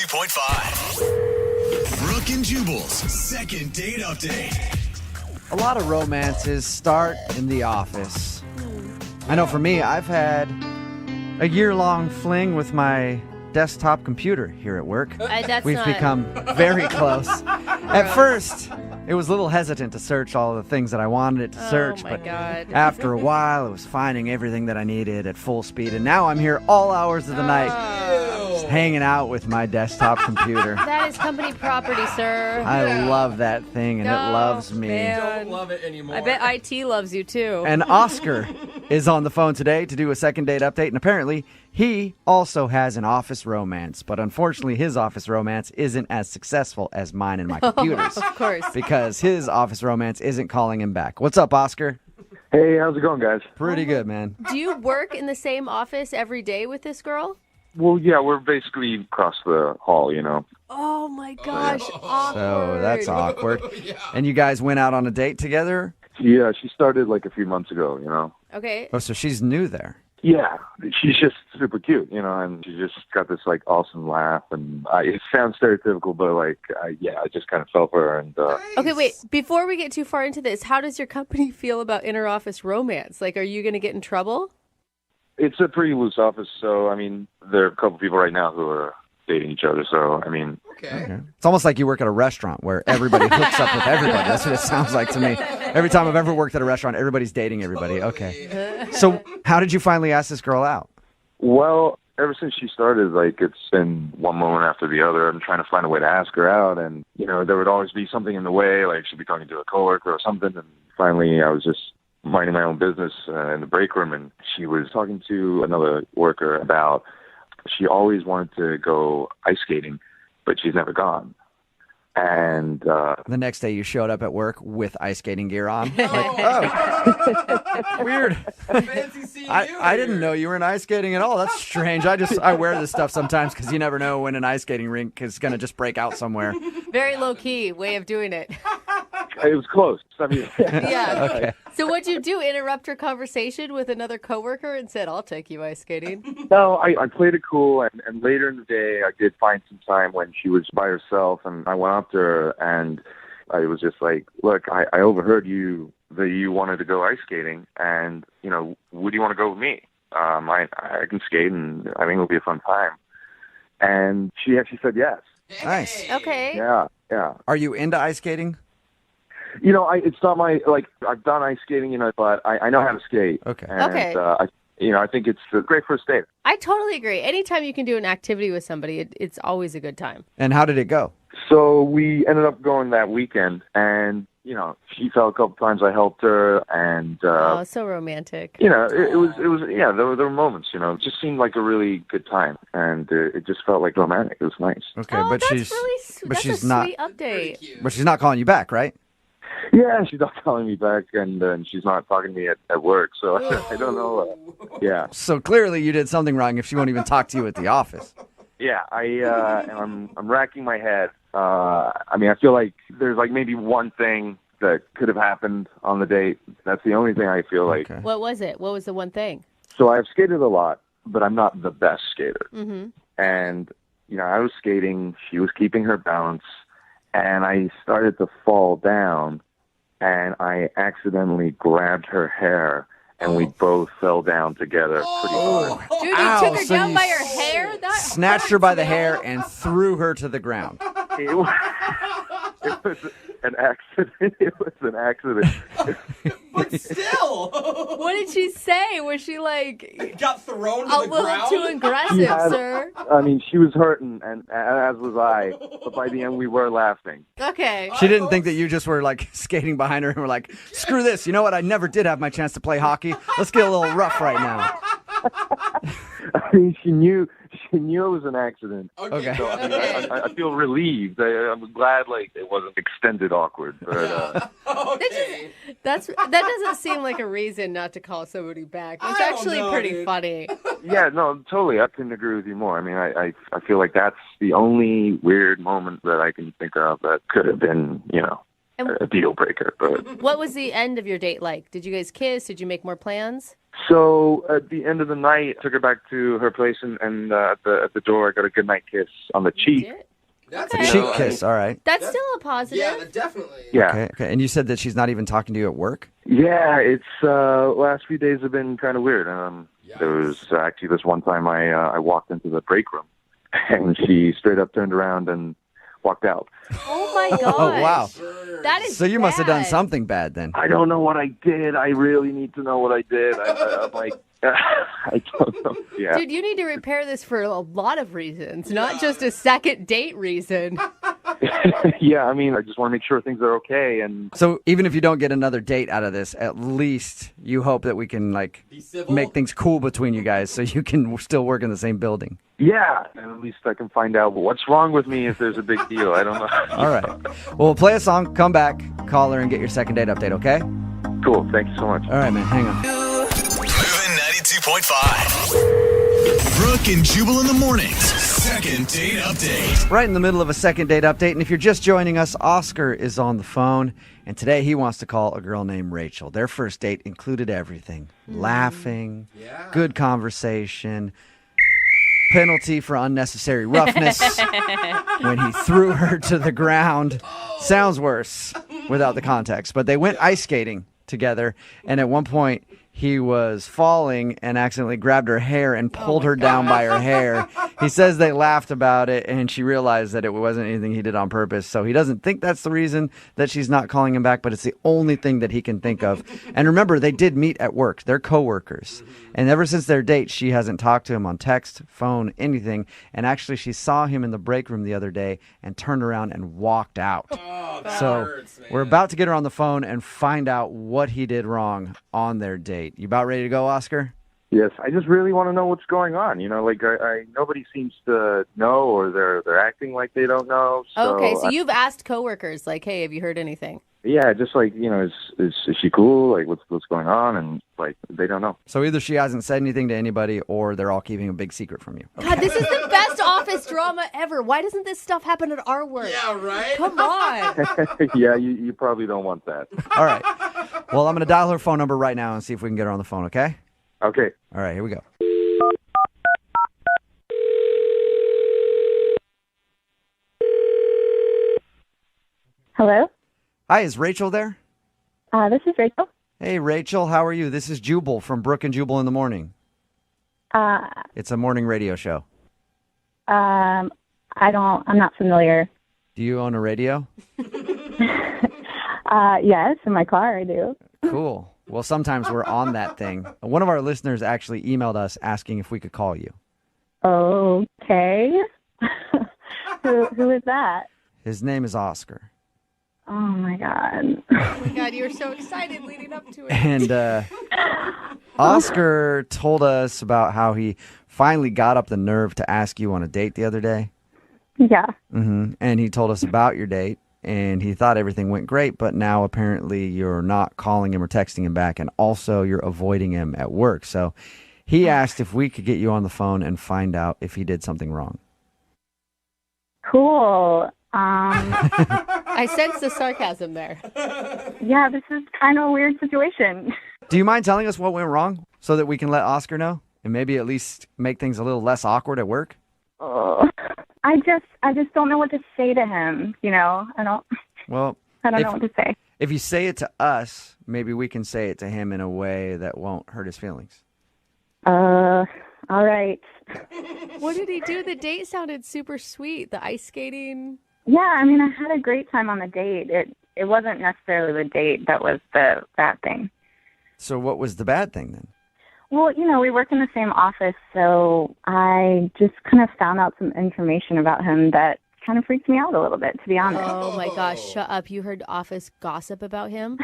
93.5. Brooke and Jubal's second date update. A lot of romances start in the office. I know for me, I've had a year-long fling with my desktop computer here at work. We've become very close. At first, it was a little hesitant to search all the things that I wanted it to search, but after a while, it was finding everything that I needed at full speed, and now I'm here all hours of the night, just hanging out with my desktop computer. That is company property, sir. I love that thing, and it loves me. Man. Don't love it anymore. I bet IT loves you, too. And Oscar is on the phone today to do a second date update, and apparently he also has an office romance, but unfortunately his office romance isn't as successful as mine and my computer's. Of course. Because his office romance isn't calling him back. What's up, Oscar? Hey, how's it going, guys? Pretty good, man. Do you work in the same office every day with this girl? Well, yeah, we're basically across the hall, you know. Oh, my gosh. Awkward. So that's awkward. And you guys went out on a date together? Yeah, she started like a few months ago, you know. Okay. Oh, so she's new there. Yeah, she's just super cute, you know, and she just got this like awesome laugh, and it sounds stereotypical, but like, I just kind of fell for her. And Okay, wait. Before we get too far into this, how does your company feel about inter-office romance? Like, are you going to get in trouble? it's a pretty loose office, so I mean, there are a couple people right now who are dating each other. So I mean, Okay. It's almost like you work at a restaurant where everybody hooks up with everybody. That's what it sounds like to me. Every time I've ever worked at a restaurant, everybody's dating everybody. Okay. So how did you finally ask this girl out? well, ever since she started, like, it's been one moment after the other. I'm trying to find a way to ask her out, and, you know, there would always be something in the way, like she'd be talking to a coworker or something, and finally I was just minding my own business in the break room, and she was talking to another worker about she always wanted to go ice skating, but she's never gone. And The next day you showed up at work with ice skating gear on. Like, oh, weird. Fancy seeing you I didn't here. know you were in ice skating at all. That's strange. I wear this stuff sometimes because you never know when an ice skating rink is going to just break out somewhere. Very low-key way of doing it. it was close. I mean, Yeah. Okay. So what'd you do? Interrupt her conversation with another coworker and said, I'll take you ice skating? no, I played it cool, and later in the day, I did find some time when she was by herself, and I went up to her, and I was just like, look, I overheard you that you wanted to go ice skating, and, you know, would you want to go with me? I can skate, and I think it'll be a fun time. And she actually said yes. Nice. Okay. Yeah, yeah. Are you into ice skating? You know, it's not my, like, I've done ice skating, you know, but I know how to skate. Okay. And, Okay. I think it's a great first date. I totally agree. Anytime you can do an activity with somebody, it's always a good time. And how did it go? So we ended up going that weekend, and, you know, she fell a couple times. I helped her, and, Oh, so romantic. you know, it was, yeah, there were moments, you know, it just seemed like a really good time, and it just felt like romantic. It was nice. Okay, Oh, but that's she's really but that's she's a not sweet update. but she's not calling you back, right? Yeah, she's not calling me back, and she's not talking to me at work, so I don't know. Yeah. So clearly you did something wrong if she won't even talk to you at the office. Yeah, I'm racking my head. I mean, I feel like there's like maybe one thing that could have happened on the date. That's the only thing I feel like. Okay. What was it? What was the one thing? So I've skated a lot, but I'm not the best skater. Mm-hmm. And, you know, I was skating, she was keeping her balance, and I started to fall down, and I accidentally grabbed her hair, and we both fell down together pretty hard. Dude, you Ow, took her so down you by her hair? That Snatched her by the hair and threw her to the ground. It was, it was an accident. It was an accident. But still, What did she say? Was she like got thrown to a the little ground. too aggressive, Yeah. sir? I mean, she was hurting, and as was I. But by the end, we were laughing. Okay. She didn't think that you just were like skating behind her and were like, screw this. You know what? I never did have my chance to play hockey. Let's get a little rough right now. I mean, she knew it was an accident. Okay. So I, mean, I feel relieved. I'm glad, like, it wasn't extended awkward. But, Okay. That doesn't seem like a reason not to call somebody back. It's I don't actually know, pretty dude. funny. yeah, no, totally. I couldn't agree with you more. I mean, I feel like that's the only weird moment that I can think of that could have been, you know, And- a deal breaker. But What was the end of your date like? Did you guys kiss? Did you make more plans? So at the end of the night, I took her back to her place, and at the door, I got a goodnight kiss on the cheek. That's Okay. Cheek kiss, all right. That's still a positive. Yeah, definitely. Yeah. Okay. And you said that she's not even talking to you at work? Yeah, it's last few days have been kind of weird. There was actually this one time I walked into the break room, and she straight up turned around and walked out. Oh my gosh. Oh, wow. That is So you must have done bad. something bad then. I don't know what I did. I really need to know what I did. I'm like, I don't know. Yeah. Dude, you need to repair this for a lot of reasons, not just a second date reason. Yeah, I mean, I just want to make sure things are okay. And So even if you don't get another date out of this, at least you hope that we can Be civil. make things cool between you guys so you can still work in the same building. yeah, and at least I can find out what's wrong with me if there's a big deal. I don't know. All right. Well, we'll play a song, come back, call her, and get your second date update, okay? Cool. Thank you so much. All right, man. Hang on. Moving 92.5. Brooke and Jubal in the mornings. Second date update. Right in the middle of a second date update, and if you're just joining us, Oscar is on the phone, and today he wants to call a girl named Rachel. Their first date included everything. Laughing, Yeah. good conversation, penalty for unnecessary roughness when he threw her to the ground. Sounds worse without the context, but they went ice skating together, and at one point he was falling and accidentally grabbed her hair and pulled her down by her hair. He says they laughed about it, and she realized that it wasn't anything he did on purpose. So he doesn't think that's the reason that she's not calling him back, but it's the only thing that he can think of. And remember, they did meet at work. They're coworkers. And ever since their date, she hasn't talked to him on text, phone, anything. And actually, she saw him in the break room the other day and turned around and walked out. Oh, that So hurts, man. we're about to get her on the phone and find out what he did wrong on their date. You about ready to go, Oscar? Yes, I just really want to know what's going on. Like nobody seems to know, or they're acting like they don't know. So Okay, so you've asked coworkers, like, hey, have you heard anything? yeah, just like is she cool? Like what's going on? And like they don't know. So either she hasn't said anything to anybody or they're all keeping a big secret from you. God, this is the best office drama ever. Why doesn't this stuff happen at our work? Yeah, right? Come on. Yeah, you probably don't want that. All right. Well, I'm going to dial her phone number right now and see if we can get her on the phone, okay? Okay. All right, here we go. Hello? Hi, is Rachel there? This is Rachel. Hey, Rachel, how are you? This is Jubal from Brooke and Jubal in the Morning. It's a morning radio show. I'm not familiar. Do you own a radio? Yes, in my car I do. Cool. Well, sometimes we're on that thing. One of our listeners actually emailed us asking if we could call you. Okay. Who is that? His name is Oscar. Oh my God. Oh my God, you were so excited leading up to it. And Oscar told us about how he finally got up the nerve to ask you on a date the other day. Yeah. And he told us about your date, and he thought everything went great, but now apparently you're not calling him or texting him back, and also you're avoiding him at work. So he asked if we could get you on the phone and find out if he did something wrong. Cool. I sense the sarcasm there. Yeah, this is kind of a weird situation. Do you mind telling us what went wrong so that we can let Oscar know and maybe at least make things a little less awkward at work? Oh. I just don't know what to say to him, I don't Well, know what to say. if you say it to us, maybe we can say it to him in a way that won't hurt his feelings. All right. What did he do? The date sounded super sweet. The ice skating. Yeah, I mean, I had a great time on the date. It wasn't necessarily the date that was the bad thing. So what was the bad thing then? Well, we work in the same office, so I just kind of found out some information about him that kind of freaked me out a little bit, to be honest. Oh my gosh, shut up. You heard office gossip about him?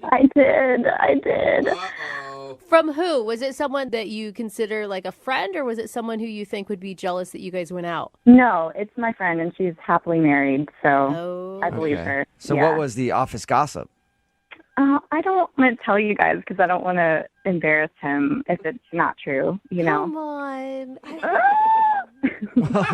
I did. Uh-oh. From who? Was it someone that you consider like a friend, or was it someone who you think would be jealous that you guys went out? No, it's my friend, and she's happily married, so Oh. I believe her. So Yeah. what was the office gossip? I don't want to tell you guys because I don't want to embarrass him if it's not true, Come on. Well,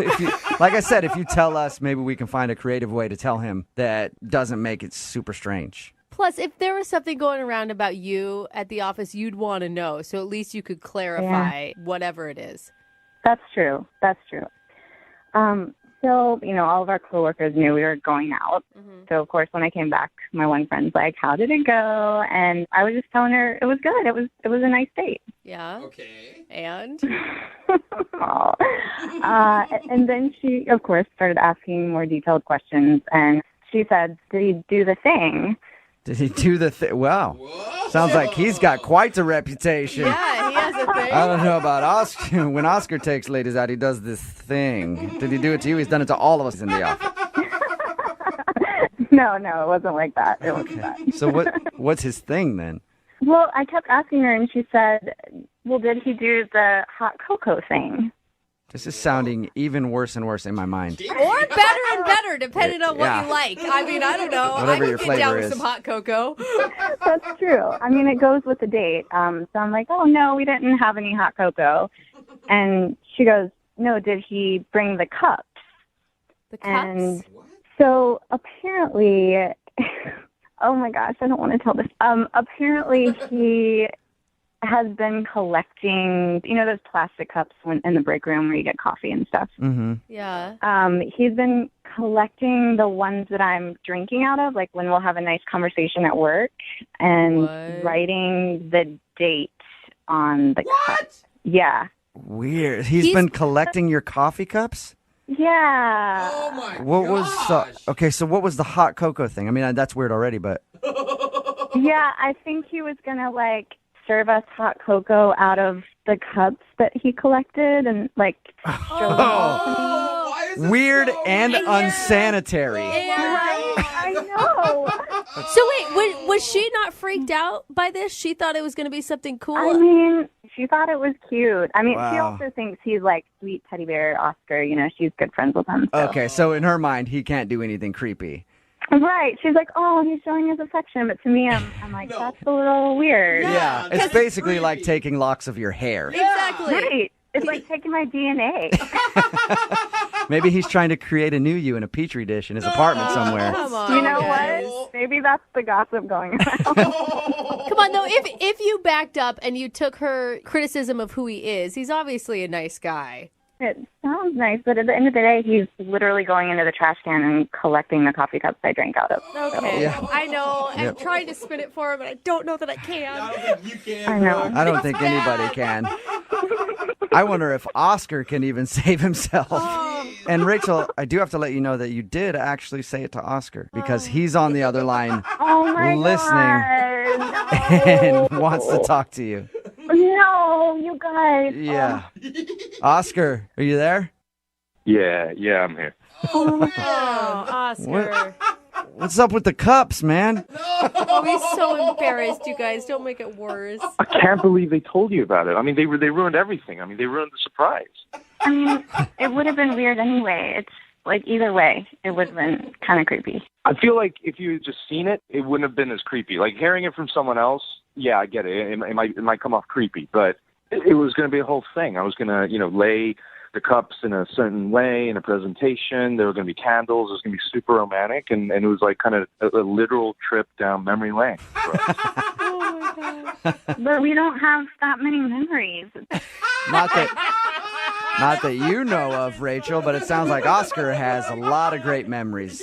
like I said, if you tell us, maybe we can find a creative way to tell him that doesn't make it super strange. Plus, if there was something going around about you at the office, you'd want to know. So at least you could clarify whatever it is. That's true. So, all of our coworkers knew we were going out. Mm-hmm. So, of course, when I came back, my one friend's like, how did it go? And I was just telling her it was good. It was a nice date. Yeah. Okay. And? And then she, of course, started asking more detailed questions. And she said, did he do the thing? Did he do the thing? Wow. Whoa. Sounds like he's got quite a reputation. Yeah, he has a thing. I don't know about Oscar. When Oscar takes ladies out, he does this thing. Did he do it to you? He's done it to all of us in the office. No, it wasn't like that. It wasn't that. So what's his thing then? Well, I kept asking her, and she said, well, did he do the hot cocoa thing? This is sounding even worse and worse in my mind. Or better and better, depending on what you like. I mean, I don't know. Whatever I your could get down flavor with is. some hot cocoa. That's true. I mean, it goes with the date. So I'm like, oh, no, we didn't have any hot cocoa. And she goes, no, did he bring the cups? The cups? And so apparently, oh, my gosh, I don't want to tell this. Apparently, he has been collecting, those plastic cups in the break room where you get coffee and stuff. Mm-hmm. Yeah. He's been collecting the ones that I'm drinking out of, like when we'll have a nice conversation at work, and writing the date on the cup. Yeah. Weird. He's been collecting your coffee cups? Yeah. Oh my gosh. Okay, so what was the hot cocoa thing? I mean, that's weird already, but... Yeah, I think he was going to, serve us hot cocoa out of the cups that he collected and, why is this weird so and weird? unsanitary. Right? I know. So wait, was she not freaked out by this? She thought it was going to be something cool? I mean, she thought it was cute. I mean, she Wow. also thinks he's sweet teddy bear Oscar. She's good friends with him. So. Okay, so in her mind, he can't do anything creepy. Right. She's like, oh, he's showing his affection. But to me, I'm like, that's a little weird. Yeah, it's basically like taking locks of your hair. Exactly. Right. It's like taking my DNA. Maybe he's trying to create a new you in a petri dish in his apartment somewhere. Come on, You know guys. what? Maybe that's the gossip going around. Come on, though. If you backed up and you took her criticism of who he is, he's obviously a nice guy. It sounds nice, but at the end of the day, he's literally going into the trash can and collecting the coffee cups I drank out of. Okay, Yeah. I know. I'm trying to spin it for him, but I don't know that I can. I don't think you can. I know. I don't think anybody can. I wonder if Oscar can even save himself. And Rachel, I do have to let you know that you did actually say it to Oscar because he's on the other line Oh, my listening God. and wants to talk to you. No, you guys. Yeah. Oscar, are you there? Yeah, I'm here. Oh, Oscar. What's up with the cups, man? Oh, he's so embarrassed, you guys. Don't make it worse. I can't believe they told you about it. I mean, they ruined everything. I mean, they ruined the surprise. I mean, it would have been weird anyway. It's either way, it would have been kind of creepy. I feel like if you had just seen it, it wouldn't have been as creepy. Like hearing it from someone else, yeah, I get it. It might come off creepy, but it was going to be a whole thing. I was going to, lay the cups in a certain way in a presentation. There were going to be candles. It was going to be super romantic, and it was like kind of a literal trip down memory lane for us. Oh, my God. But we don't have that many memories. Not that you know of, Rachel, but it sounds like Oscar has a lot of great memories.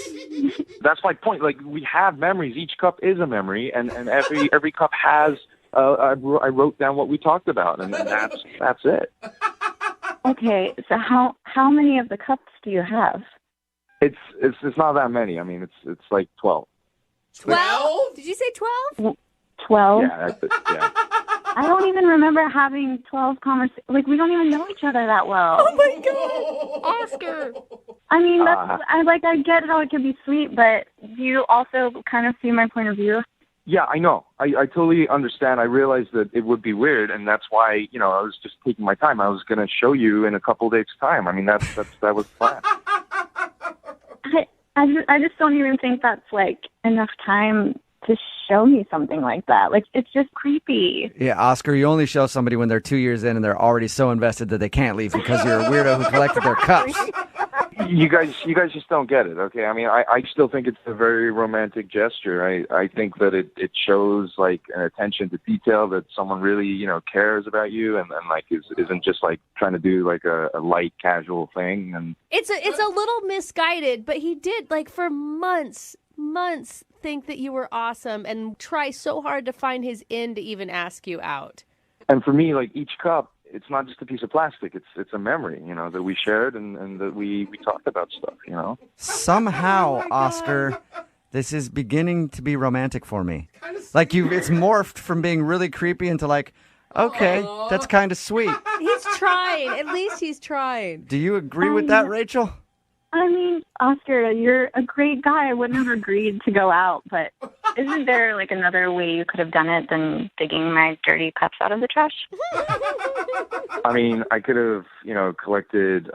That's my point. Like, we have memories. Each cup is a memory, and every cup has. I wrote down what we talked about, and that's it. Okay, so how many of the cups do you have? It's not that many. I mean, it's like 12. 12? Did you say 12? 12? Yeah, yeah. I don't even remember having 12 conversations. Like, we don't even know each other that well. Oh, my God. Oscar. I mean, I get how it can be sweet, but do you also kind of see my point of view? Yeah, I know. I totally understand. I realized that it would be weird, and that's why, I was just taking my time. I was going to show you in a couple days' time. I mean, that was the plan. I just don't even think that's, enough time to show me something like that. It's just creepy. Yeah, Oscar, you only show somebody when they're 2 years in and they're already so invested that they can't leave because you're a weirdo who collected their cups. You guys just don't get it, okay? I mean, I still think it's a very romantic gesture. I think that it shows like an attention to detail that someone really, cares about you and like isn't just like trying to do like a light casual thing. And It's a little misguided, but he did like for months think that you were awesome and try so hard to find his in to even ask you out. And for me, like each cup, it's not just a piece of plastic. It's a memory, that we shared and that we talked about stuff, Somehow, Oscar, this is beginning to be romantic for me. Like it's morphed from being really creepy into like, okay, that's kind of sweet. He's trying. At least he's trying. Do you agree with that, Rachel? I mean, Oscar, you're a great guy. I wouldn't have agreed to go out, but isn't there like another way you could have done it than digging my dirty cups out of the trash? I mean, I could have, collected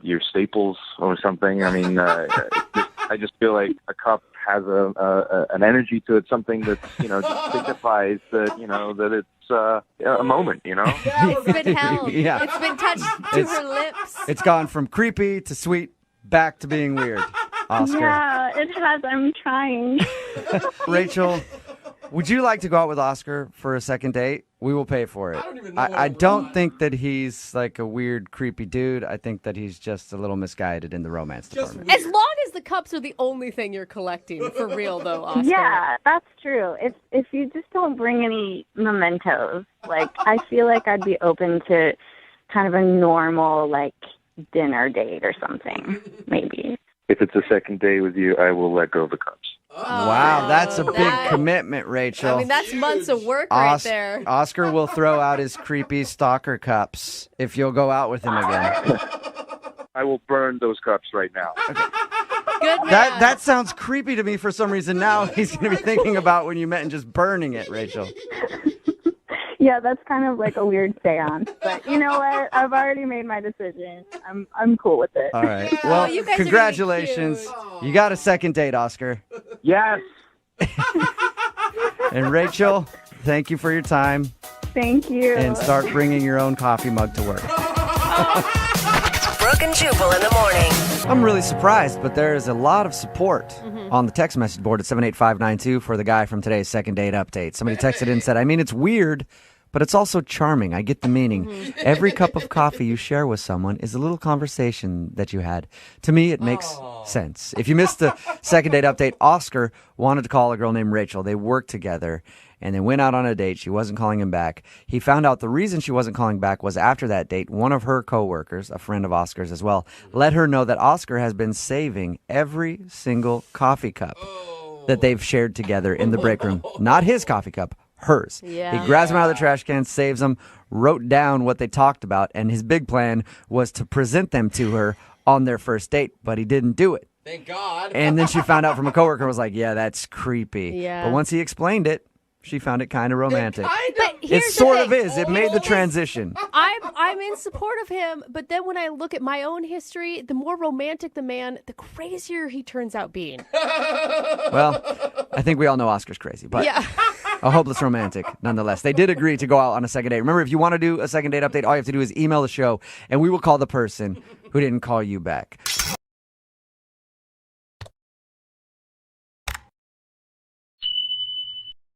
your staples or something. I mean, I just feel like a cup has an energy to it, something that just signifies that that it's a moment. It's been held. Yeah. It's been touched to her lips. It's gone from creepy to sweet back to being weird, Oscar. Yeah, it has. I'm trying. Rachel, would you like to go out with Oscar for a second date? We will pay for it. I don't even know I don't think that he's like a weird, creepy dude. I think that he's just a little misguided in the romance department. As long as the cups are the only thing you're collecting, for real though, Oscar. Yeah, that's true. If you just don't bring any mementos, like I feel like I'd be open to kind of a normal like dinner date or something, maybe. If it's a second day with you, I will let go of the cups. Wow, that's a big commitment, Rachel. I mean, that's months of work right there. Oscar will throw out his creepy stalker cups if you'll go out with him again. I will burn those cups right now. Good man. That sounds creepy to me for some reason. Now he's going to be thinking about when you met and just burning it, Rachel. Yeah, that's kind of like a weird seance. But you know what? I've already made my decision. I'm cool with it. All right. Well, you guys are congratulations. gonna You got a second date, Oscar. Yes. And Rachel, thank you for your time. Thank you. And start bringing your own coffee mug to work. Brooke and Jubal in the morning. I'm really surprised, but there is a lot of support on the text message board at 78592 for the guy from today's second date update. Somebody texted in and said, I mean, it's weird, but it's also charming. I get the meaning. Every cup of coffee you share with someone is a little conversation that you had. To me, it makes sense. If you missed the second date update, Oscar wanted to call a girl named Rachel. They worked together, and they went out on a date. She wasn't calling him back. He found out the reason she wasn't calling back was after that date, one of her coworkers, a friend of Oscar's as well, let her know that Oscar has been saving every single coffee cup that they've shared together in the break room. Not his coffee cup, hers. Yeah. He grabs them out of the trash can, saves them, wrote down what they talked about, and his big plan was to present them to her on their first date, but he didn't do it. Thank God. And then she found out from a coworker and was like, yeah, that's creepy. Yeah. But once he explained it, she found it kind of romantic. But It here's the sort of thing. is. It made the transition. I'm in support of him, but then when I look at my own history, the more romantic the man, the crazier he turns out being. Well, I think we all know Oscar's crazy, but Yeah. a hopeless romantic nonetheless. They did agree to go out on a second date. Remember, if you want to do a second date update, all you have to do is email the show, and we will call the person who didn't call you back.